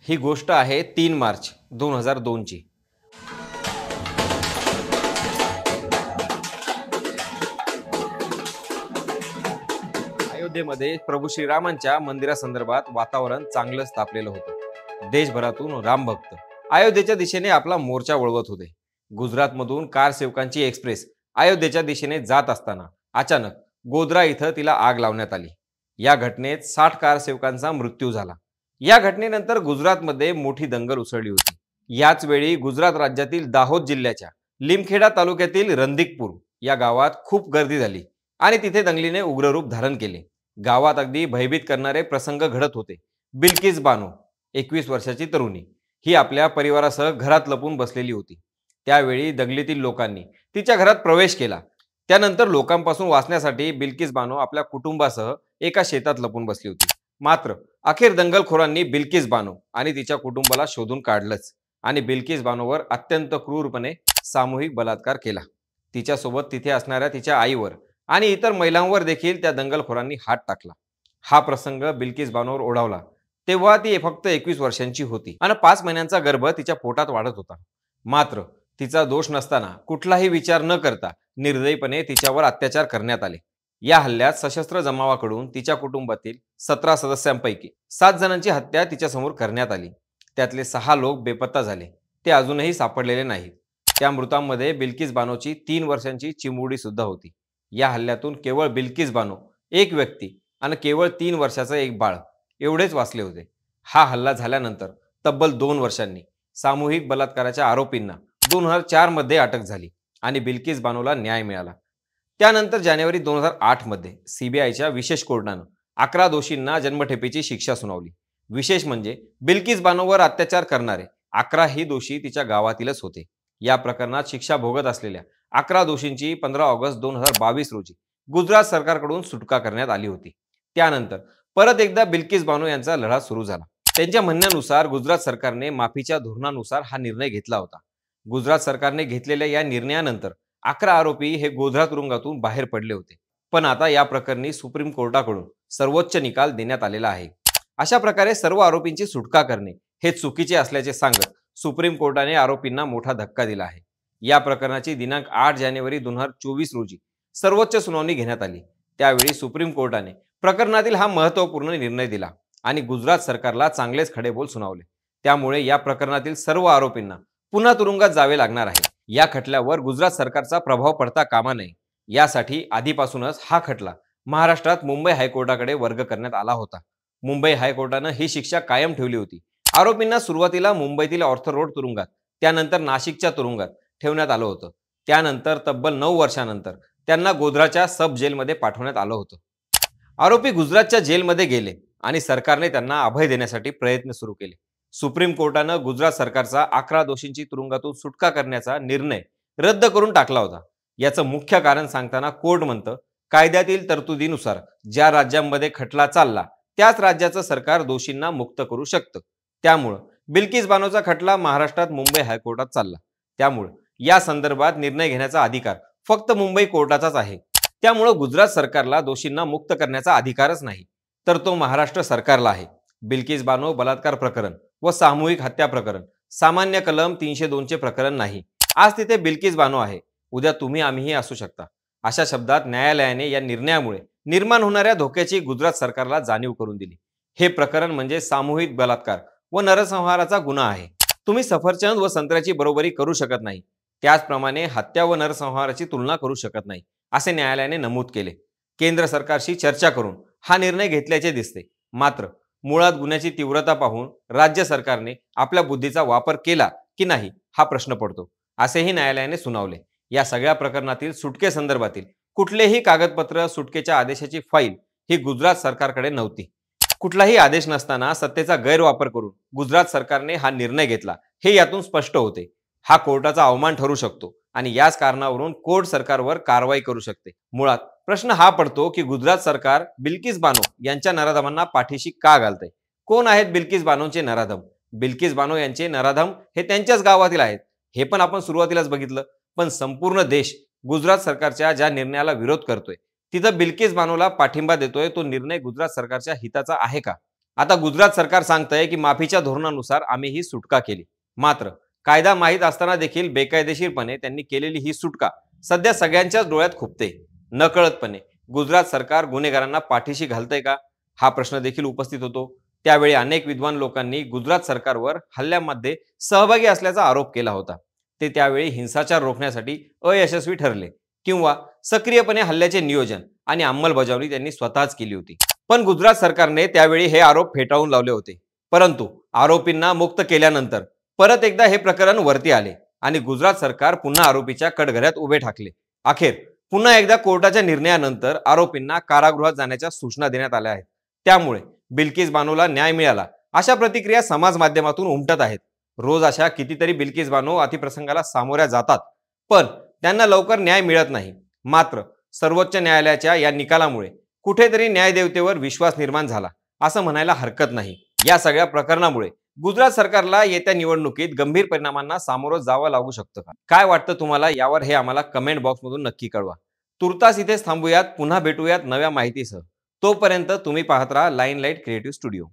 ही गोष्ट आहे 3 मार्च 2002 ची। अयोध्येमध्ये प्रभू श्रीरामांच्या मंदिरासंदर्भात वातावरण चांगलंच तापलेलं होतं। देशभरातून रामभक्त अयोध्येच्या दिशेने आपला मोर्चा वळवत होते। गुजरातमधून कार सेवकांची एक्सप्रेस अयोध्येच्या दिशेने जात असताना अचानक गोधरा इथं तिला आग लावण्यात आली। या घटनेत 60 कार सेवकांचा मृत्यू झाला। या घटनेनंतर गुजरातमध्ये मोठी दंगल उसळली होती। याच वेळी गुजरात राज्यातील दाहोद जिल्ह्याच्या लिमखेडा तालुक्यातील रंधिकपूर या गावात खूप गर्दी झाली आणि तिथे दंगलीने उग्र रूप धारण केले। गावात अगदी भयभीत करणारे प्रसंग घडत होते। बिल्किस बानो 21 वर्षाची तरुणी ही आपल्या परिवारासह घरात लपून बसलेली होती। त्यावेळी दंगलीतील लोकांनी तिच्या घरात प्रवेश केला। त्यानंतर लोकांपासून वाचण्यासाठी बिल्किस बानो आपल्या कुटुंबासह एका शेतात लपून बसली होती। मात्र अखेर दंगलखोरांनी बिल्किस बानो आणि तिच्या कुटुंबाला शोधून काढलंच आणि बिल्किस बानोवर अत्यंत क्रूरपणे सामूहिक बलात्कार केला। तिच्यासोबत तिथे असणाऱ्या तिच्या आईवर आणि इतर महिलांवर देखील त्या दंगलखोरांनी हात टाकला। हा प्रसंग बिल्किस बानोवर ओढावला तेव्हा ती फक्त 21 वर्षांची होती आणि 5 महिन्यांचा गर्भ तिच्या पोटात वाढत होता। मात्र तिचा दोष नसताना कुठलाही विचार न करता निर्दयीपणे तिच्यावर अत्याचार करण्यात आले। या हल्ल्यात सशस्त्र जमावाकडून तिच्या कुटुंबातील 17 सदस्यांपैकी 7 जणांची हत्या तिच्यासमोर करण्यात आली। त्यातले 6 लोक बेपत्ता झाले, ते अजूनही सापडलेले नाहीत। त्या मृतांमध्ये बिल्किस बानोची 3 वर्षांची चिमुरडी सुद्धा होती। या हल्ल्यातून केवळ बिल्किस बानो, एक व्यक्ती आणि केवळ 3 वर्षाचं एक बाळ एवढेच वाचले होते। हा हल्ला झाल्यानंतर तब्बल 2 वर्षांनी सामूहिक बलात्काराच्या आरोपींना 2004 मध्ये अटक झाली आणि बिल्किस बानोला न्याय मिळाला। त्यानंतर जानेवारी 2008 मध्ये सीबीआयच्या विशेष कोर्टानं 11 दोषींना जन्मठेपेची शिक्षा सुनावली। विशेष म्हणजे बिल्किस बानोवर अत्याचार करणारे 11 ही दोषी तिच्या गावातीलच होते। या प्रकरणात शिक्षा भोगत असलेल्या 11 दोषींची 15 ऑगस्ट 2022 रोजी गुजरात सरकारकडून सुटका करण्यात आली होती। त्यानंतर परत एकदा बिल्किस बानो यांचा लढा सुरू झाला। त्यांच्या म्हणण्यानुसार गुजरात सरकारने माफीच्या धोरणानुसार हा निर्णय घेतला होता। गुजरात सरकारने घेतलेल्या या निर्णयानंतर 11 आरोपी हे गोधरा तुरुंगातून बाहेर पडले होते। पण आता या प्रकरणी सुप्रीम कोर्टाकडून सर्वोच्च निकाल देण्यात आलेला आहे। अशा प्रकारे सर्व आरोपींची सुटका करणे हे चुकीचे असल्याचे सांगत सुप्रीम कोर्टाने आरोपींना मोठा धक्का दिला आहे। या प्रकरणाची दिनांक 8 जानेवारी 2024 रोजी सर्वोच्च सुनावणी घेण्यात आली। त्यावेळी सुप्रीम कोर्टाने प्रकरणातील हा महत्त्वपूर्ण निर्णय दिला आणि गुजरात सरकारला चांगलेच खडेबोल सुनावले। त्यामुळे या प्रकरणातील सर्व आरोपींना पुन्हा तुरुंगात जावे लागणार आहे। या खटल्यावर गुजरात सरकारचा प्रभाव पडता कामा नये यासाठी आधीपासूनच हा खटला महाराष्ट्रात मुंबई हायकोर्टाकडे वर्ग करण्यात आला होता। मुंबई हायकोर्टाने ही शिक्षा कायम ठेवली होती। आरोपींना सुरुवातीला मुंबईतील ऑर्थर रोड तुरुंगात, त्यानंतर नाशिकच्या तुरुंगात ठेवण्यात आलं होतं। त्यानंतर तब्बल 9 वर्षांनंतर त्यांना गोधराच्या सब जेलमध्ये पाठवण्यात आलं होतं। आरोपी गुजरातच्या जेलमध्ये गेले आणि सरकारने त्यांना अभय देण्यासाठी प्रयत्न सुरू केले। सुप्रीम कोर्टानं गुजरात सरकारचा 11 दोषींची तुरुंगातून सुटका करण्याचा निर्णय रद्द करून टाकला होता। याचं मुख्य कारण सांगताना कोर्ट म्हणतं, कायद्यातील तरतुदीनुसार ज्या राज्यांमध्ये खटला चालला त्याच राज्याचं सरकार दोषींना मुक्त करू शकतं। त्यामुळे बिल्किस बानोचा खटला महाराष्ट्रात मुंबई हायकोर्टात चालला। त्यामुळे या संदर्भात निर्णय घेण्याचा अधिकार फक्त मुंबई कोर्टाचाच आहे। त्यामुळे गुजरात सरकारला दोषींना मुक्त करण्याचा अधिकारच नाही, तर तो महाराष्ट्र सरकारला आहे। बिल्किस बानो बलात्कार प्रकरण व सामूहिक हत्या प्रकरण सामान्य कलम 302 चे प्रकरण नाही। आज तिथे बिल्किस बानो आहे, उद्या तुम्ही आम्हीही असू शकता। अशा शब्दात न्यायालयाने या निर्णयामुळे निर्माण होणाऱ्या धोक्याची गुजरात सरकारला जाणीव करून दिली। हे प्रकरण म्हणजे सामूहिक बलात्कार व नरसंहाराचा गुन्हा आहे। तुम्ही सफरचंद व संत्र्याची बरोबरी करू शकत नाही, त्याचप्रमाणे हत्या व नरसंहाराची तुलना करू शकत नाही, असे न्यायालयाने नमूद केले। केंद्र सरकारशी चर्चा करून हा निर्णय घेतल्याचे दिसते। मात्र मुळात गुन्ह्याची तीव्रता पाहून राज्य सरकारने आपल्या बुद्धीचा वापर केला की नाही हा प्रश्न पडतो, असेही न्यायालयाने सुनावले। या सगळ्या प्रकरणातील सुटकेसंदर्भातील कुठलेही कागदपत्र, सुटकेच्या आदेशाची फाईल ही गुजरात सरकारकडे नव्हती। कुठलाही आदेश नसताना सत्तेचा गैरवापर करून गुजरात सरकारने हा निर्णय घेतला हे यातून स्पष्ट होते। हा कोर्टाचा अवमान ठरू शकतो आणि याच कारणावरून कोर्ट सरकारवर कारवाई करू शकते। मुळात प्रश्न हा पडतो की गुजरात सरकार बिल्किस बानो यांच्या नराधमांना पाठीशी का घालते? कोण आहेत बिल्किस बानोचे नराधम? बिल्किस बानो यांचे नराधम हे त्यांच्याच गावातील आहेत, हे पण आपण सुरुवातीलाच बघितलं। पण संपूर्ण देश गुजरात सरकारच्या ज्या निर्णयाला विरोध करतोय, तिथं बिल्किस बानोला पाठिंबा देतोय, तो निर्णय गुजरात सरकारच्या हिताचा आहे का? आता गुजरात सरकार सांगतंय की माफीच्या धोरणानुसार आम्ही ही सुटका केली. मात्र कायदा माहीत असताना देखील बेकायदेशीरपणे त्यांनी केलेली ही सुटका सध्या सगळ्यांच्याच डोळ्यात खुपते. नकळतपणे गुजरात सरकार गुन्हेगारांना पाठीशी घालतंय का, हा प्रश्न देखील उपस्थित होतो. त्यावेळी अनेक विद्वान लोकांनी गुजरात सरकारवर हल्ल्यामध्ये सहभागी असल्याचा आरोप केला होता. ते त्यावेळी हिंसाचार रोखण्यासाठी अयशस्वी ठरले किंवा सक्रियपणे हल्ल्याचे नियोजन आणि अंमलबजावणी त्यांनी स्वतःच केली होती. पण गुजरात सरकारने त्यावेळी हे आरोप फेटाळून लावले होते. परंतु आरोपींना मुक्त केल्यानंतर परत एकदा हे प्रकरण वरती आले आणि गुजरात सरकार पुन्हा आरोपीच्या कटघऱ्यात उभे ठाकले. अखेर पुन्हा एकदा कोर्टाच्या निर्णयानंतर आरोपींना कारागृहात जाण्याच्या सूचना देण्यात आल्या आहेत. त्यामुळे बिल्किस बानोला न्याय मिळाला अशा प्रतिक्रिया समाज माध्यमातून उमटत आहेत. रोज अशा कितीतरी बिल्किस बानो अतिप्रसंगाला सामोऱ्या जातात, पण त्यांना लवकर न्याय मिळत नाही. मात्र सर्वोच्च न्यायालयाच्या या निकालामुळे कुठेतरी न्यायदेवतेवर विश्वास निर्माण झाला असं म्हणायला हरकत नाही. या सगळ्या प्रकरणामुळे गुजरात सरकारला येत्या निवडणुकीत गंभीर परिणामांना सामोरं जावं लागू शकतं का? काय वाटतं तुम्हाला यावर हे आम्हाला कमेंट बॉक्समधून नक्की कळवा. तुर्तास इथेच थांबूयात. पुन्हा भेटूयात नव्या माहितीसह. तोपर्यंत तुम्ही पाहत राहा लाईन लाईट क्रिएटिव्ह स्टुडिओ.